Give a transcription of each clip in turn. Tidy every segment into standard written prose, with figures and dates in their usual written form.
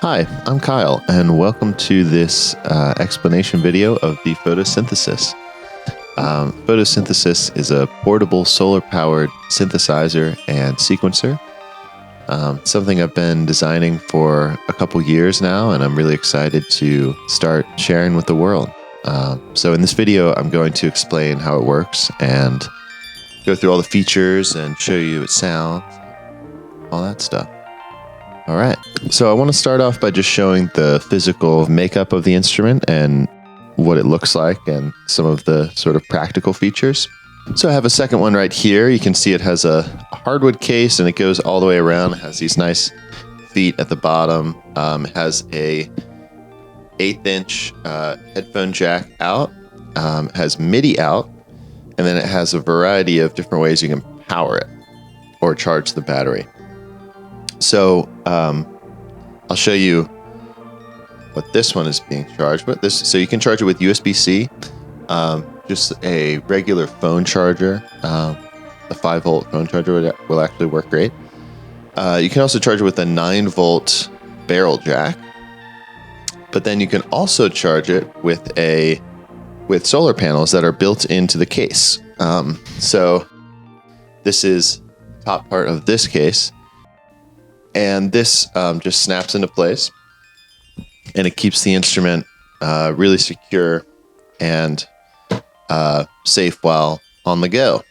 Hi, I'm Kyle, and welcome to this explanation video of the Photosynthesis. Photosynthesis is a portable solar-powered synthesizer and sequencer. Something I've been designing for a couple years now, and I'm really excited to start sharing with the world. So in this video, I'm going to explain how it works and go through all the features and show you its sound, all that stuff. All right, so I want to start off by just showing the physical makeup of the instrument and what it looks like and some of the sort of practical features. So I have a second one right here. You can see it has a hardwood case and it goes all the way around. It has these nice feet at the bottom. It has a 1/8" headphone jack out. It has MIDI out, and then it has a variety of different ways you can power it or charge the battery. So I'll show you what this one is being charged with. So you can charge it with USB-C, just a regular phone charger. A 5-volt phone charger will actually work great. You can also charge it with a 9-volt barrel jack, but then you can also charge it with solar panels that are built into the case. So this is the top part of this case. And this just snaps into place, and it keeps the instrument really secure and safe while on the go.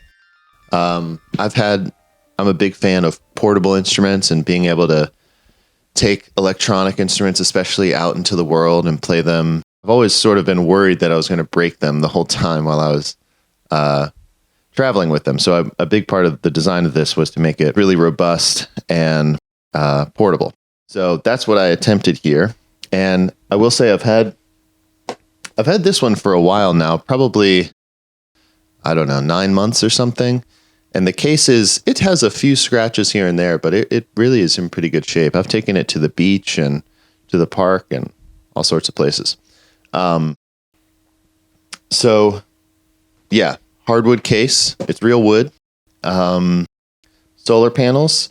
I'm a big fan of portable instruments and being able to take electronic instruments, especially out into the world, and play them. I've always sort of been worried that I was going to break them the whole time while I was traveling with them. So a big part of the design of this was to make it really robust and portable. So that's what I attempted here. And I will say I've had this one for a while now, probably, I don't know, 9 months or something. And the case it has a few scratches here and there, but it really is in pretty good shape. I've taken it to the beach and to the park and all sorts of places. So yeah, hardwood case. It's real wood. Solar panels.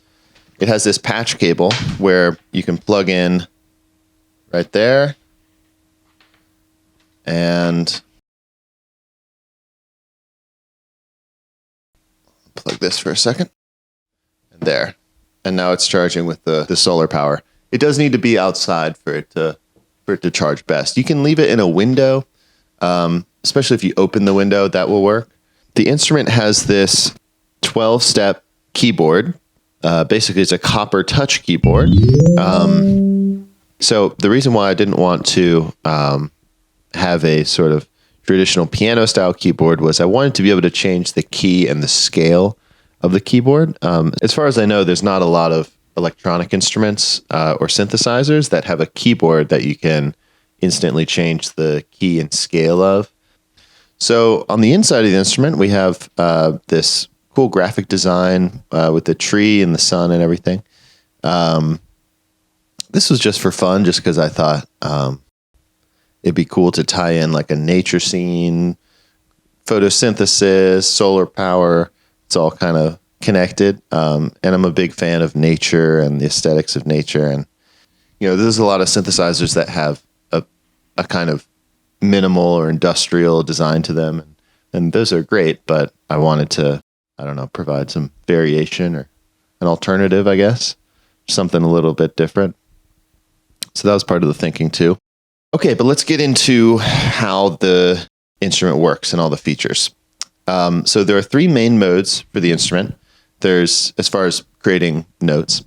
It has this patch cable where you can plug in right there and plug this for a second and there. And now it's charging with the solar power. It does need to be outside for it to charge best. You can leave it in a window, especially if you open the window, that will work. The instrument has this 12-step keyboard. Basically, it's a copper touch keyboard. So the reason why I didn't want to have a sort of traditional piano style keyboard was I wanted to be able to change the key and the scale of the keyboard. As far as I know, there's not a lot of electronic instruments or synthesizers that have a keyboard that you can instantly change the key and scale of. So on the inside of the instrument, we have this cool graphic design with the tree and the sun and everything. This was just for fun, just because I thought it'd be cool to tie in like a nature scene, photosynthesis, solar power. It's all kind of connected. And I'm a big fan of nature and the aesthetics of nature. And, there's a lot of synthesizers that have a kind of minimal or industrial design to them. And those are great, but I wanted to, provide some variation or an alternative, I guess. Something a little bit different. So that was part of the thinking too. Okay, but let's get into how the instrument works and all the features. So there are 3 main modes for the instrument. There's, as far as creating notes,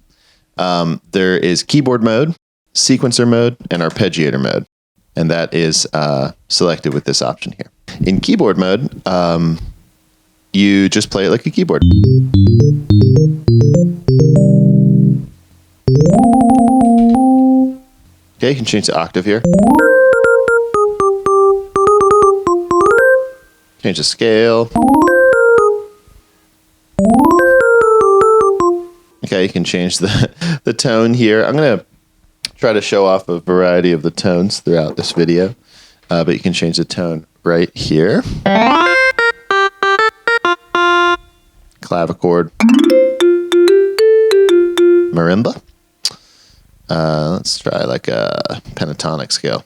there is keyboard mode, sequencer mode, and arpeggiator mode. And that is selected with this option here. In keyboard mode, you just play it like a keyboard. Okay, you can change the octave here. Change the scale. Okay, you can change the tone here. I'm going to try to show off a variety of the tones throughout this video, but you can change the tone right here. Clavichord, marimba. Let's try like a pentatonic scale.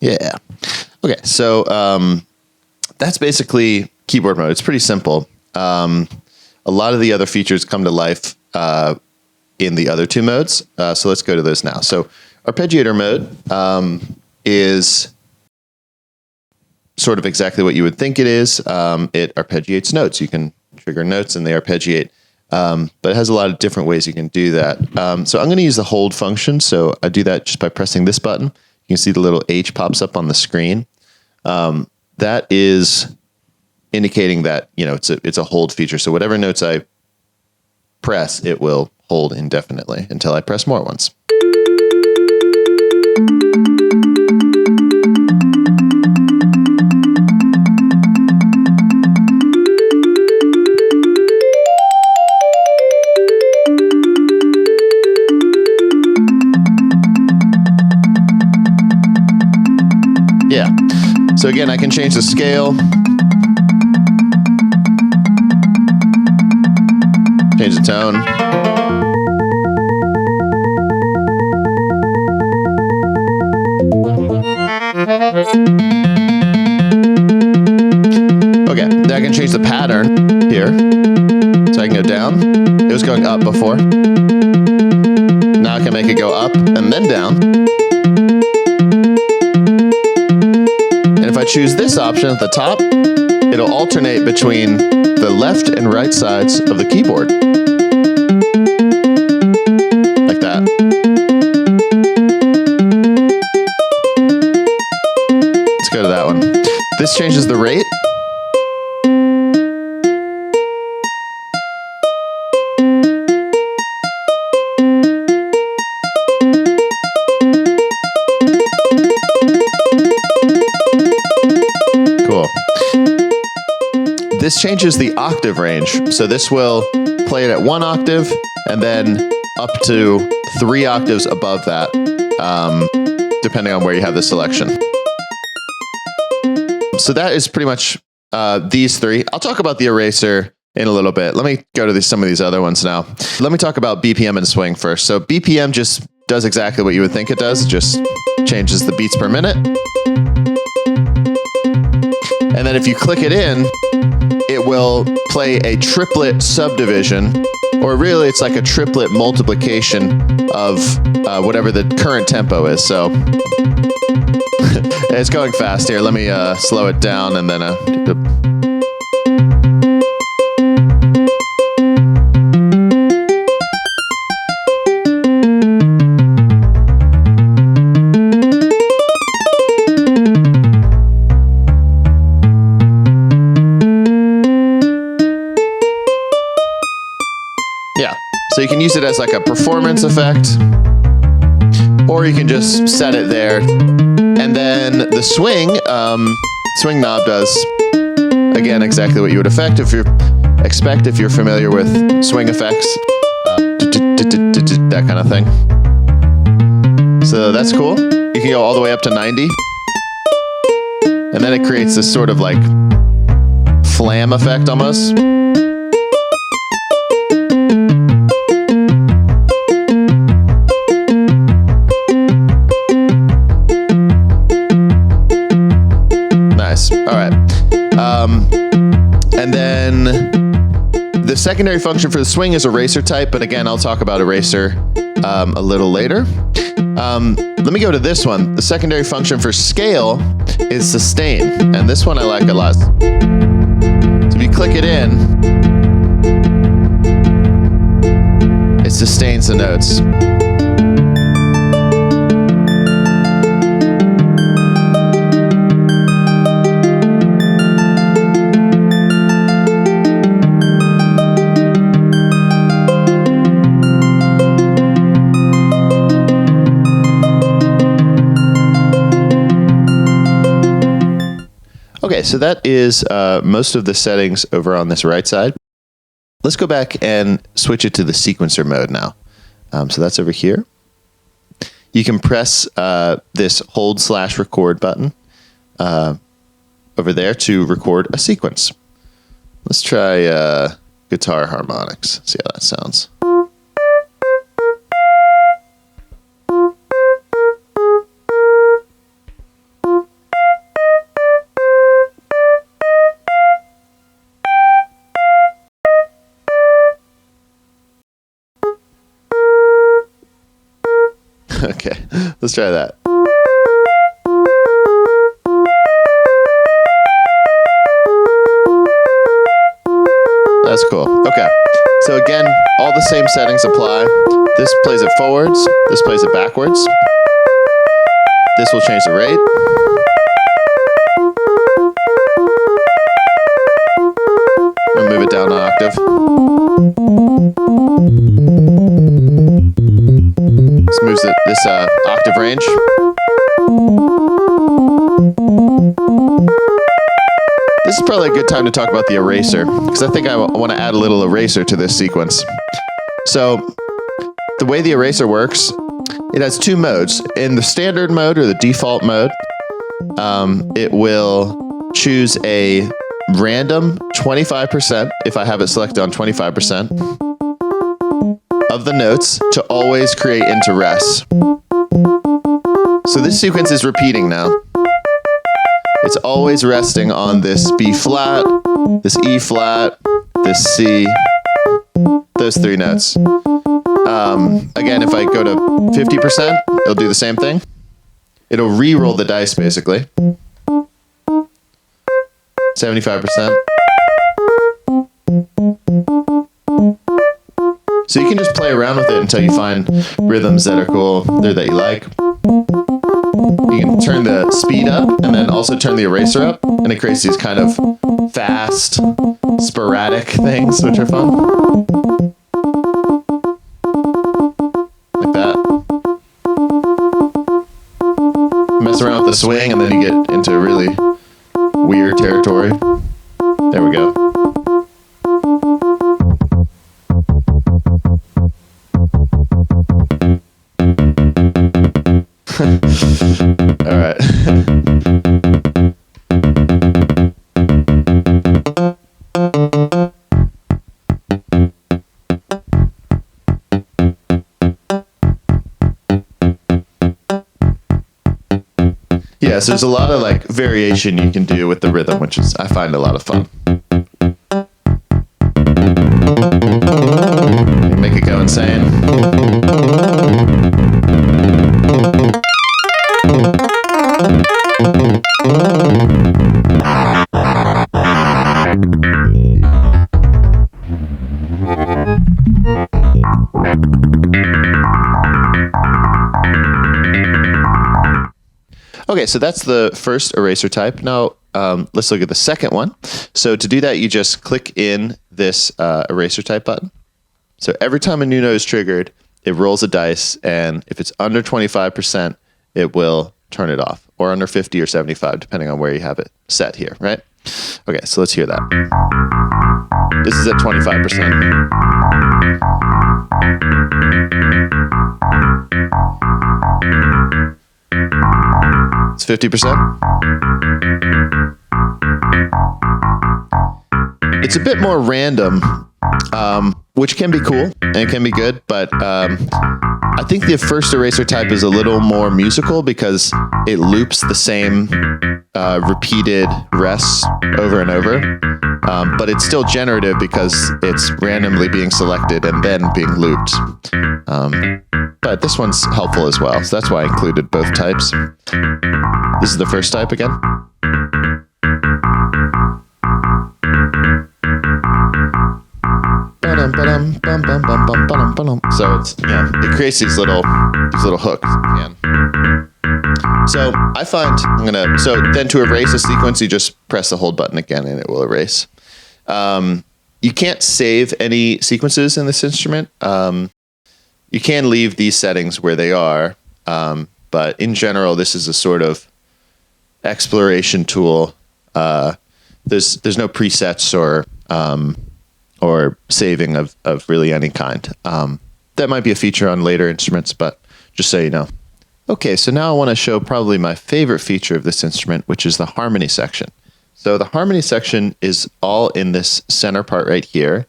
Yeah. Okay, so that's basically keyboard mode. It's pretty simple. A lot of the other features come to life in the other two modes. So let's go to those now. So Arpeggiator mode is sort of exactly what you would think it is. It arpeggiates notes. You can trigger notes and they arpeggiate. But it has a lot of different ways you can do that. So I'm going to use the hold function. So I do that just by pressing this button. You can see the little H pops up on the screen. That is indicating that, you know, it's a hold feature. So whatever notes I press, it will hold indefinitely until I press more ones. Yeah. So again, I can change the scale. Change the tone. Okay, then I can change the pattern here. So I can go down. It was going up before. Now I can make it go up and then down. And if I choose this option at the top, it'll alternate between the left and right sides of the keyboard. Like that. Let's go to that one. This changes the rate. Cool. This changes the octave range. So this will play it at 1 octave and then up to 3 octaves above that, depending on where you have the selection. So that is pretty much these three. I'll talk about the eraser in a little bit. Let me go to some of these other ones now. Let me talk about BPM and swing first. So BPM just does exactly what you would think it does. It just changes the beats per minute. And then if you click it in, it will play a triplet subdivision, or really it's like a triplet multiplication of whatever the current tempo is. So it's going fast here. Let me slow it down and then yeah. So you can use it as like a performance effect, or you can just set it there. And then the swing knob does, again, exactly what you would expect if you're familiar with swing effects, that kind of thing. So that's cool. You can go all the way up to 90. And then it creates this sort of like flam effect almost. All right. And then the secondary function for the swing is eraser type, but again, I'll talk about eraser a little later. Let me go to this one. The secondary function for scale is sustain, and this one I like a lot. So if you click it in, it sustains the notes. Okay, so that is most of the settings over on this right side. Let's go back and switch it to the sequencer mode now. So that's over here. You can press this hold/record button over there to record a sequence. Let's try guitar harmonics. See how that sounds. Okay, let's try that. That's cool. Okay, so again, all the same settings apply. This plays it forwards, this plays it backwards. This will change the rate. I'll move it down an octave. This moves this octave range. This is probably a good time to talk about the eraser, because I think I want to add a little eraser to this sequence. So the way the eraser works, it has two modes. In the standard mode or the default mode, it will choose a random 25%, if I have it selected on 25%, of the notes to always create into res. So this sequence is repeating now. It's always resting on this B flat, this E flat, this C, those three notes. Again, if I go to 50%, it'll do the same thing. It'll re-roll the dice, basically. 75%. So you can just play around with it until you find rhythms that are cool, that you like. You can turn the speed up and then also turn the eraser up, and it creates these kind of fast, sporadic things, which are fun. Like that. Mess around with the swing and then you get into really weird territory. There we go. All right. Yeah, so there's a lot of like variation you can do with the rhythm, which is I find a lot of fun. You make it go insane. Okay, so that's the first eraser type. Now, let's look at the second one. So to do that, you just click in this eraser type button. So every time a new note is triggered, it rolls a dice, and if it's under 25%, it will turn it off, or under 50 or 75, depending on where you have it set here, right? Okay, so let's hear that. This is at 25%. It's 50%. It's a bit more random, which can be cool and it can be good, but I think the first eraser type is a little more musical because it loops the same repeated rests over and over, but it's still generative because it's randomly being selected and then being looped. But this one's helpful as well, so that's why I included both types. This is the first type again. So it's, yeah, it creates these little hooks again. So I find so then to erase a sequence, you just press the hold button again and it will erase. You can't save any sequences in this instrument. You can leave these settings where they are, but in general, this is a sort of exploration tool. There's no presets or saving of really any kind. that might be a feature on later instruments, but just so you know. Okay, so now I want to show probably my favorite feature of this instrument, which is the harmony section. So the harmony section is all in this center part right here.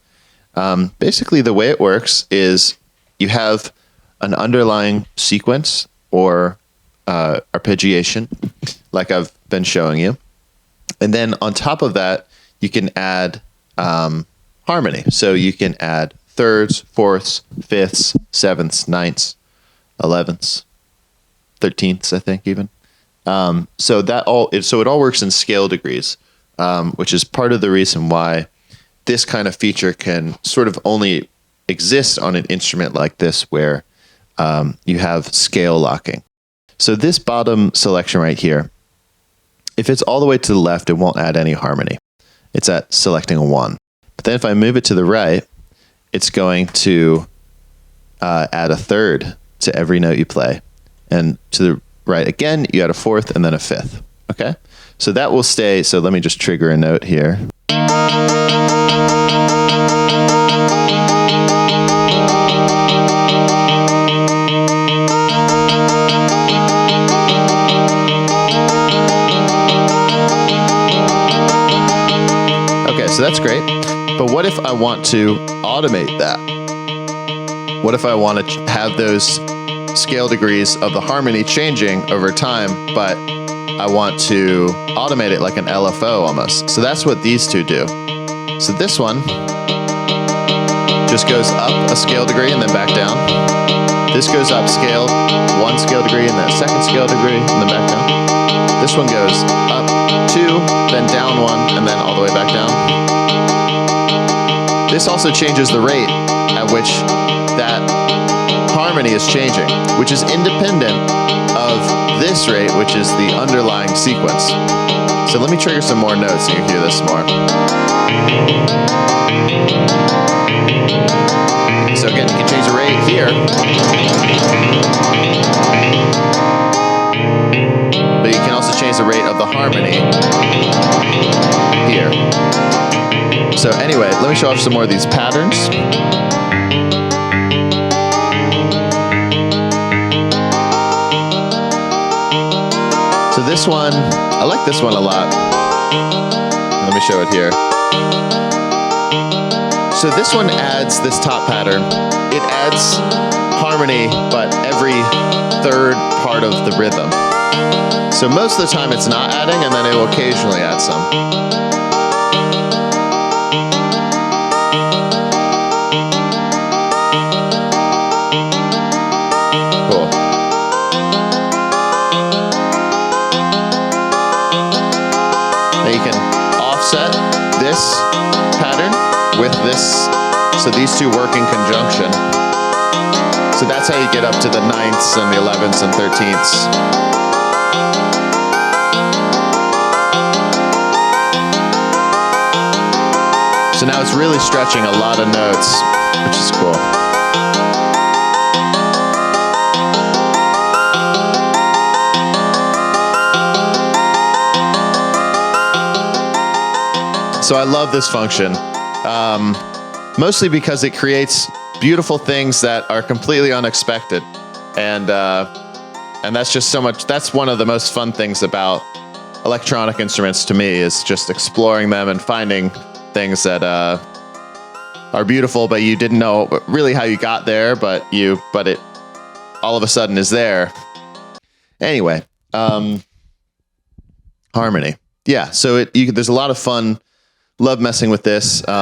Basically, the way it works is you have an underlying sequence or arpeggiation, like I've been showing you. And then on top of that, you can add harmony. So you can add thirds, fourths, fifths, sevenths, ninths, 11ths, 13ths, I think even. So it all works in scale degrees, which is part of the reason why this kind of feature can sort of only exist on an instrument like this, where you have scale locking. So this bottom selection right here, if it's all the way to the left, it won't add any harmony. It's at selecting a 1. But then if I move it to the right, it's going to add a third to every note you play. And to the right again, you add a fourth and then a fifth. Okay? So that will stay. So let me just trigger a note here. Okay, so that's great. But what if I want to automate that? What if I want to have those scale degrees of the harmony changing over time, but I want to automate it like an LFO almost? So that's what these two do. So this one just goes up a scale degree and then back down. This goes up scale, 1 scale degree and then a second scale degree and then back down. This one goes up 2, then down 1, and then all the way back down. This also changes the rate at which that harmony is changing, which is independent of this rate, which is the underlying sequence. So let me trigger some more notes so you can hear this more. So again, you can change the rate here. But you can also change the rate of the harmony here. So anyway, let me show off some more of these patterns. So this one, I like this one a lot. Let me show it here. So this one adds this top pattern. It adds harmony, but every third part of the rhythm. So most of the time it's not adding, and then it will occasionally add some. Offset this pattern with this, so these two work in conjunction. So that's how you get up to the 9ths and the 11ths and 13ths. So now it's really stretching a lot of notes, which is cool. So I love this function, mostly because it creates beautiful things that are completely unexpected, and that's just so much. That's one of the most fun things about electronic instruments to me, is just exploring them and finding things that are beautiful, but you didn't know really how you got there, but it all of a sudden is there. Anyway, harmony, yeah. So there's a lot of fun. Love messing with this. There's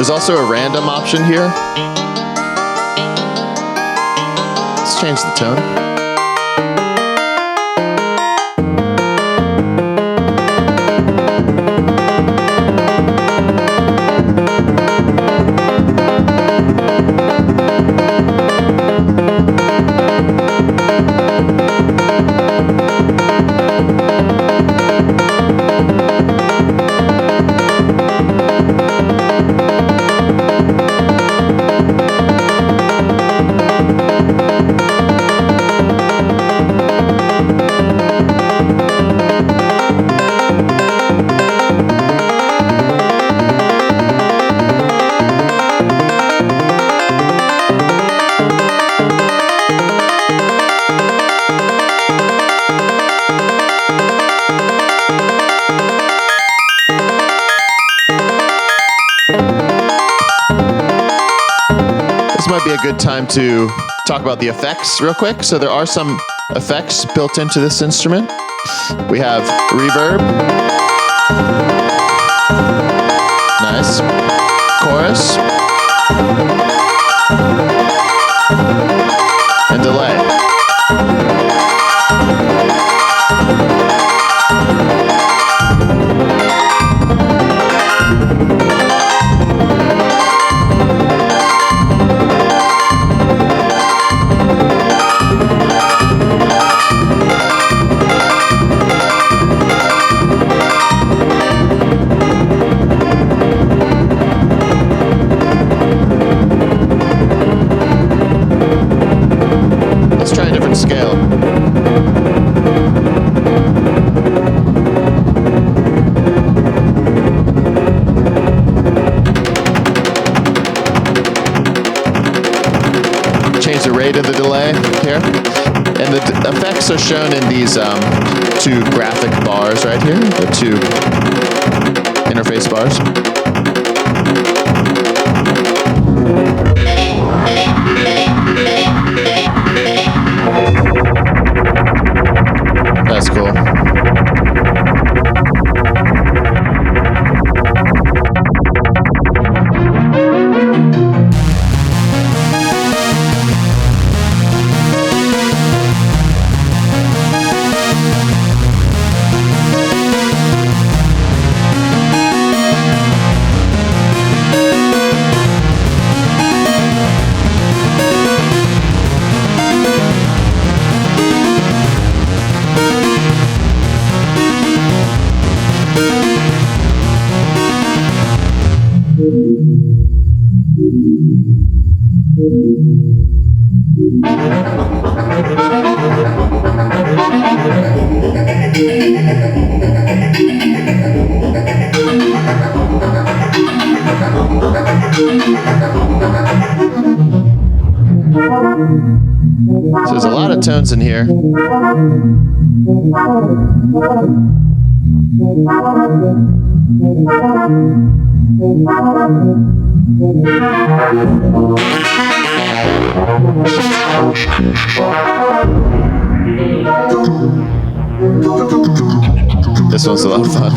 also a random option here. Let's change the tone. good time to talk about the effects real quick. So there are some effects built into this instrument. We have reverb, nice, chorus, and delay. Let's try a different scale. Change the rate of the delay here. And the effects are shown in these two graphic bars right here, the two interface bars. That's cool. So there's a lot of tones in here. This one's a lot of fun.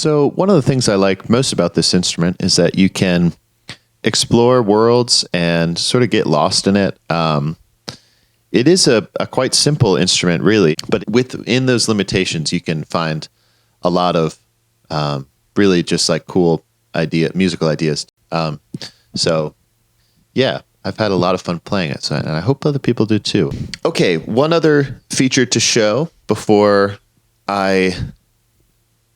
So one of the things I like most about this instrument is that you can explore worlds and sort of get lost in it. It is a quite simple instrument, really, but within those limitations, you can find a lot of really just like cool musical ideas. So yeah, I've had a lot of fun playing it, and I hope other people do too. Okay, one other feature to show before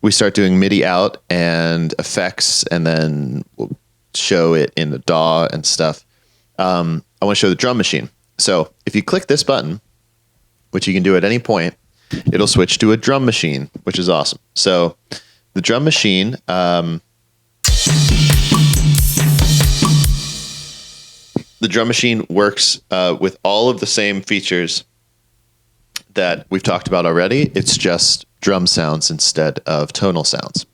we start doing MIDI out and effects, and then we'll show it in the DAW and stuff. I want to show the drum machine. So if you click this button, which you can do at any point, it'll switch to a drum machine, which is awesome. So the drum machine, works with all of the same features that we've talked about already. It's just drum sounds instead of tonal sounds.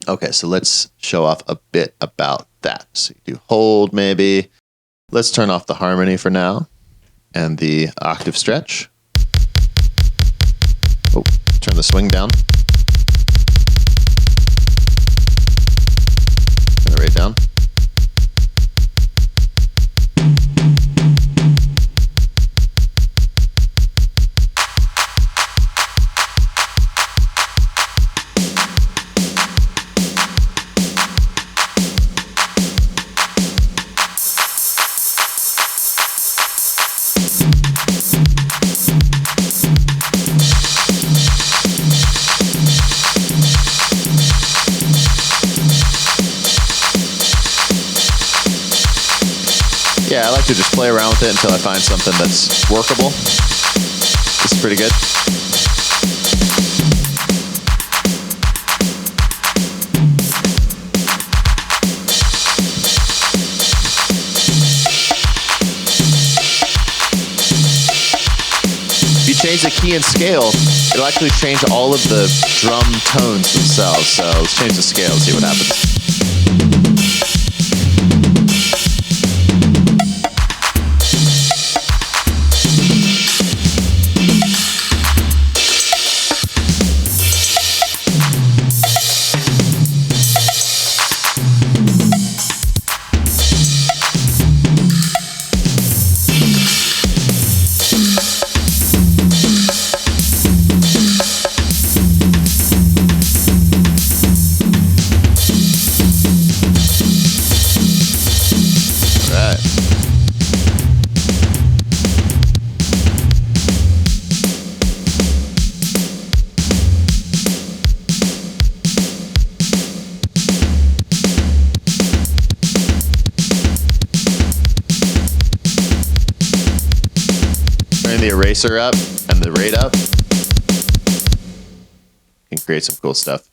Okay, so let's show off a bit about that. So you do hold maybe. Let's turn off the harmony for now and the octave stretch. Oh, turn the swing down. Turn the rate down. Yeah, I like to just play around with it until I find something that's workable. This is pretty good. If you change the key and scale, it'll actually change all of the drum tones themselves. So let's change the scale and see what happens. The eraser up and the rate up, you can create some cool stuff.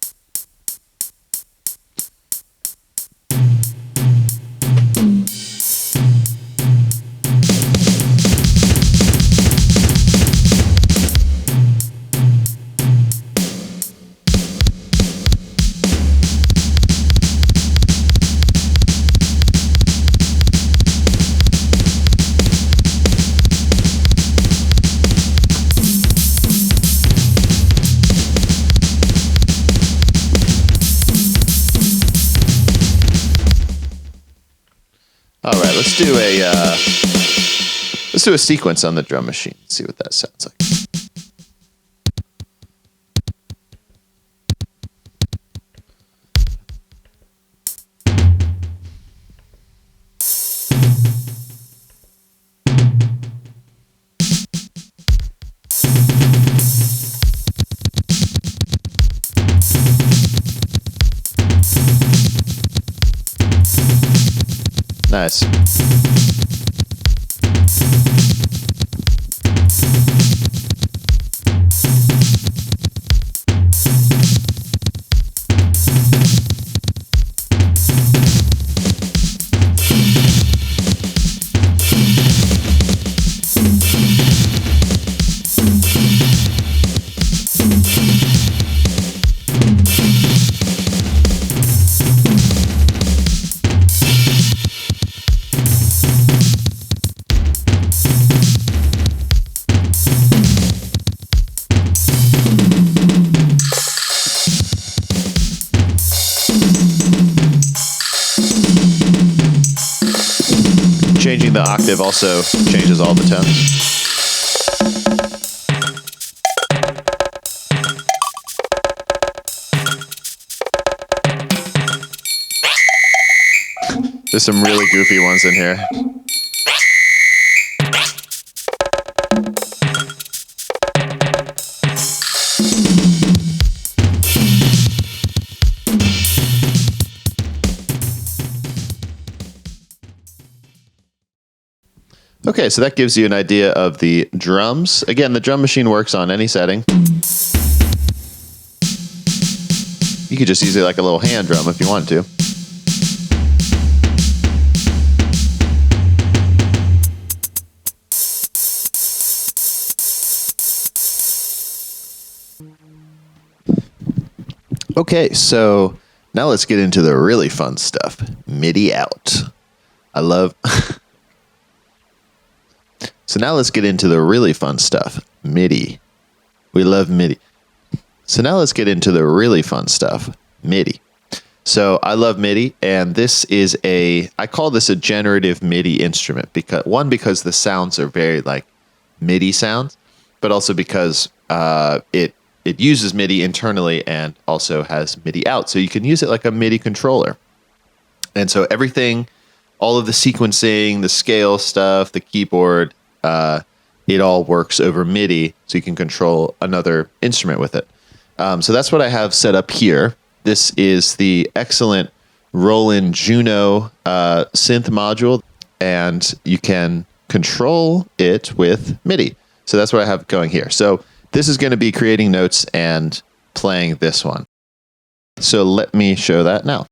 All right, let's do a sequence on the drum machine. See what that sounds like. Nice. changing the octave also changes all the tones. There's some really goofy ones in here. Okay, so that gives you an idea of the drums. Again, the drum machine works on any setting. You could just use it like a little hand drum if you want to. Okay, so now let's get into the really fun stuff. MIDI out. I love... So now let's get into the really fun stuff. MIDI. We love MIDI. So now let's get into the really fun stuff. MIDI. So I love MIDI, and this is I call this a generative MIDI instrument because the sounds are very like MIDI sounds, but also because it uses MIDI internally and also has MIDI out. So you can use it like a MIDI controller. And so everything, all of the sequencing, the scale stuff, the keyboard, it all works over MIDI, so you can control another instrument with it. So that's what I have set up here. This is the excellent Roland Juno synth module, and you can control it with MIDI. So that's what I have going here. So this is going to be creating notes and playing this one. So let me show that now.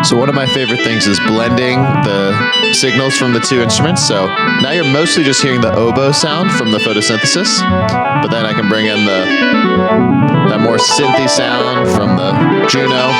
So one of my favorite things is blending the signals from the two instruments. So now you're mostly just hearing the oboe sound from the Photosynthesis, but then I can bring in that more synthy sound from the Juno.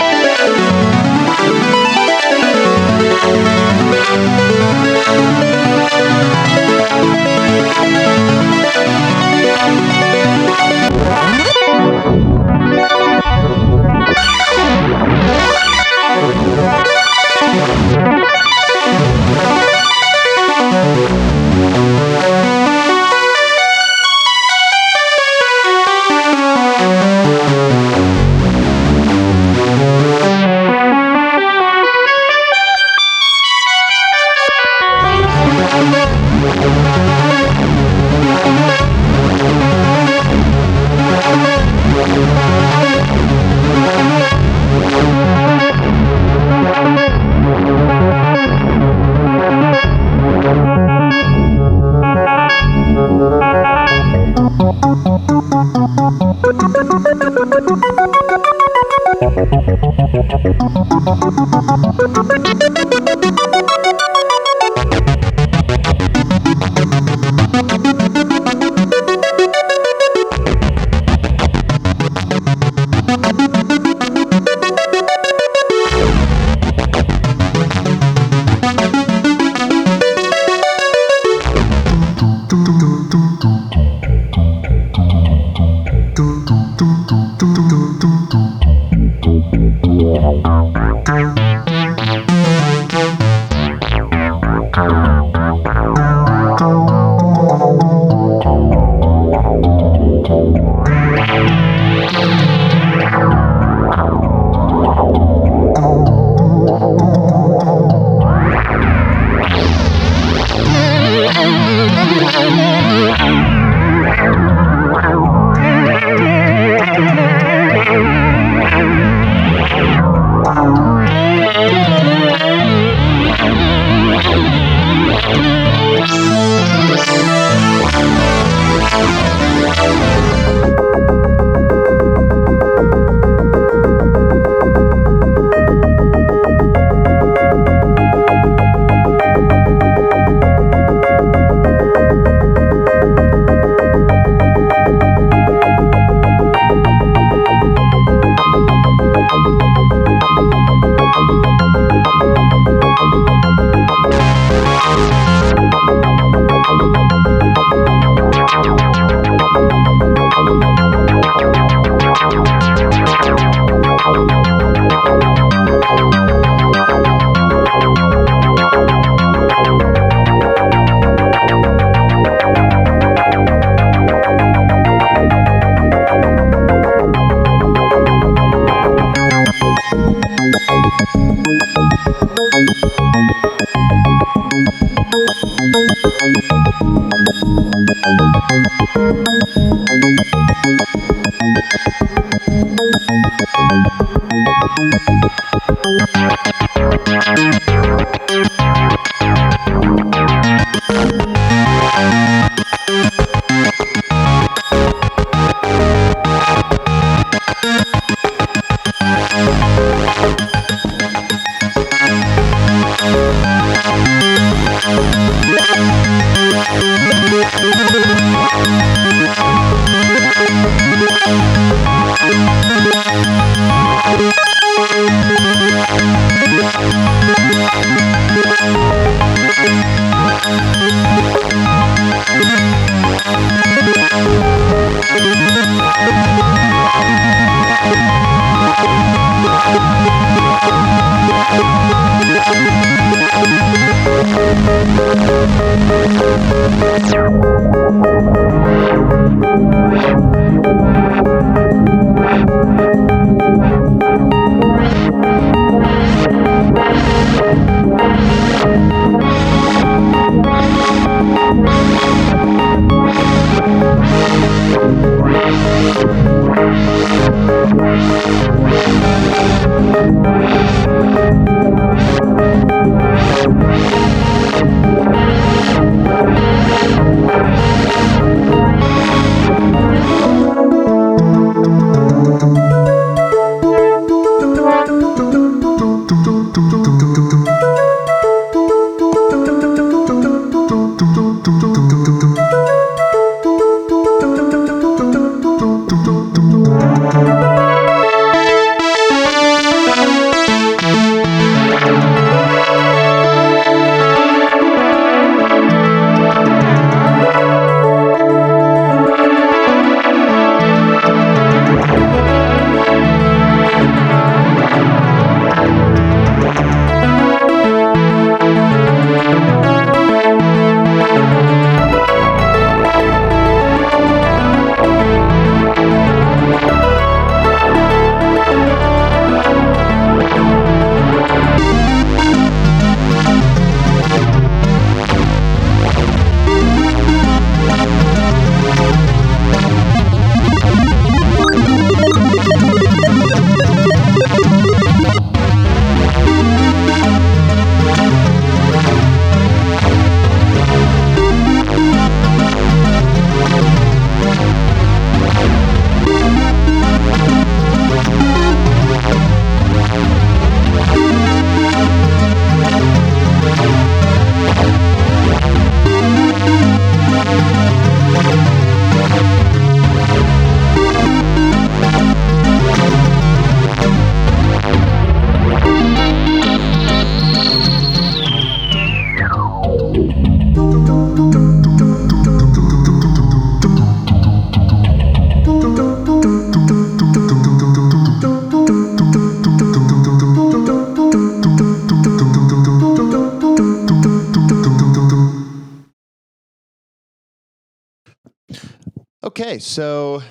Okay, so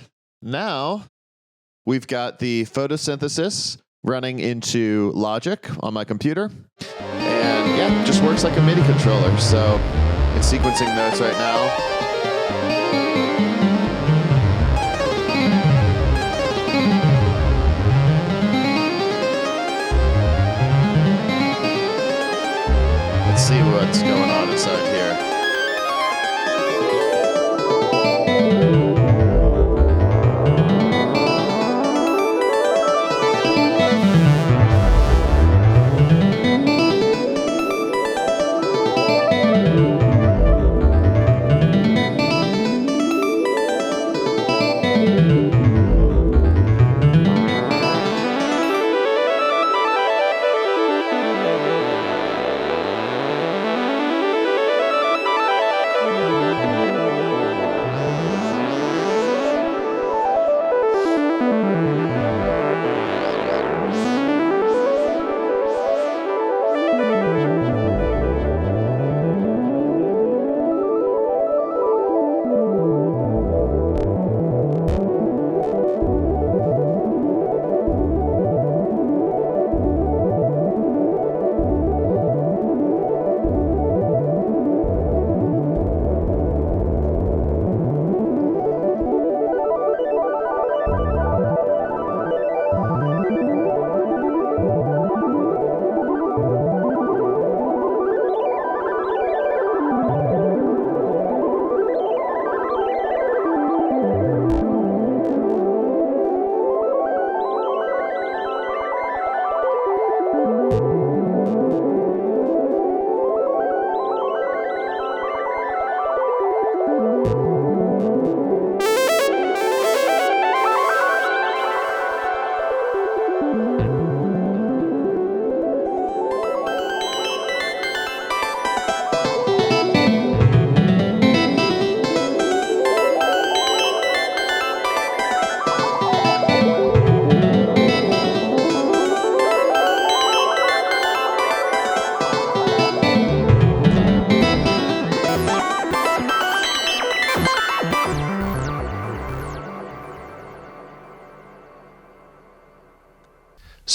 now we've got the photosynthesis running into Logic on my computer. And yeah, it just works like a MIDI controller. So it's sequencing notes right now. Let's see what's going on inside here.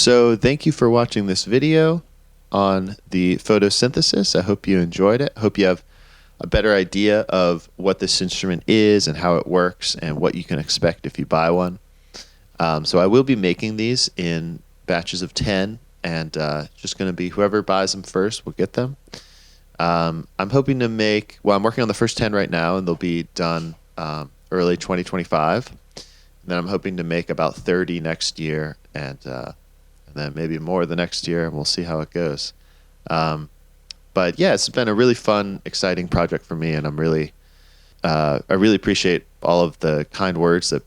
So thank you for watching this video on the photosynthesis. I hope you enjoyed it. I hope you have a better idea of what this instrument is and how it works and what you can expect if you buy one. So I will be making these in batches of 10, and just going to be whoever buys them first will get them. I'm hoping to make, well, I'm working on the first 10 right now, and they'll be done early 2025. And then I'm hoping to make about 30 next year, and then maybe more the next year, and we'll see how it goes. But yeah, it's been a really fun, exciting project for me, and I really appreciate all of the kind words that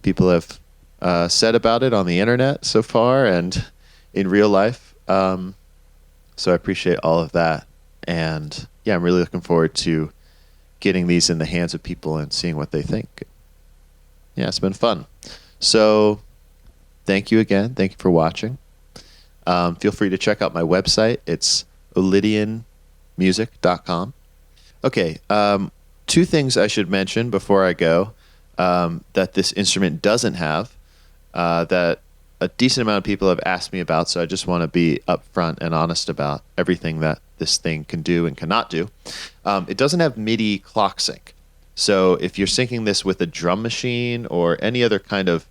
people have said about it on the internet so far and in real life. So I appreciate all of that. And yeah, I'm really looking forward to getting these in the hands of people and seeing what they think. Yeah, it's been fun. So thank you again. Thank you for watching. Feel free to check out my website. It's olidianmusic.com. Okay, two things I should mention before I go that this instrument doesn't have, that a decent amount of people have asked me about, so I just want to be upfront and honest about everything that this thing can do and cannot do. It doesn't have MIDI clock sync. So if you're syncing this with a drum machine or any other kind of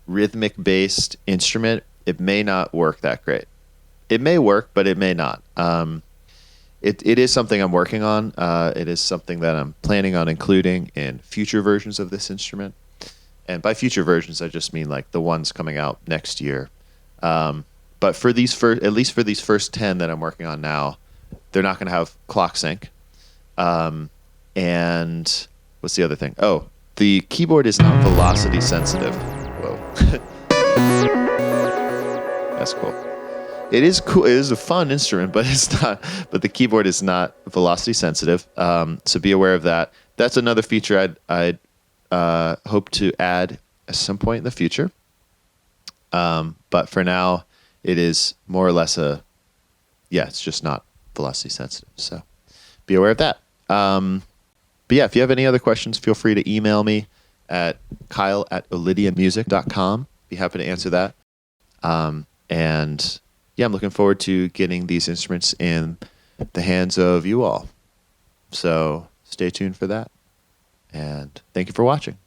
rhythmic-based instrument, it may not work that great. It may work, but it may not. It is something I'm working on. It is something that I'm planning on including in future versions of this instrument. And by future versions, I just mean like the ones coming out next year. But for these at least for these first 10 that I'm working on now, they're not going to have clock sync. And what's the other thing? Oh, the keyboard is not velocity sensitive. Whoa. That's cool. It is cool. It is a fun instrument, but it's not. But the keyboard is not velocity sensitive. So be aware of that. That's another feature I'd hope to add at some point in the future. But for now, it is more or less it's just not velocity sensitive. So be aware of that. But yeah, if you have any other questions, feel free to email me at kyle@olidianmusic.com. Be happy to answer that. And yeah, I'm looking forward to getting these instruments in the hands of you all. So stay tuned for that. And thank you for watching.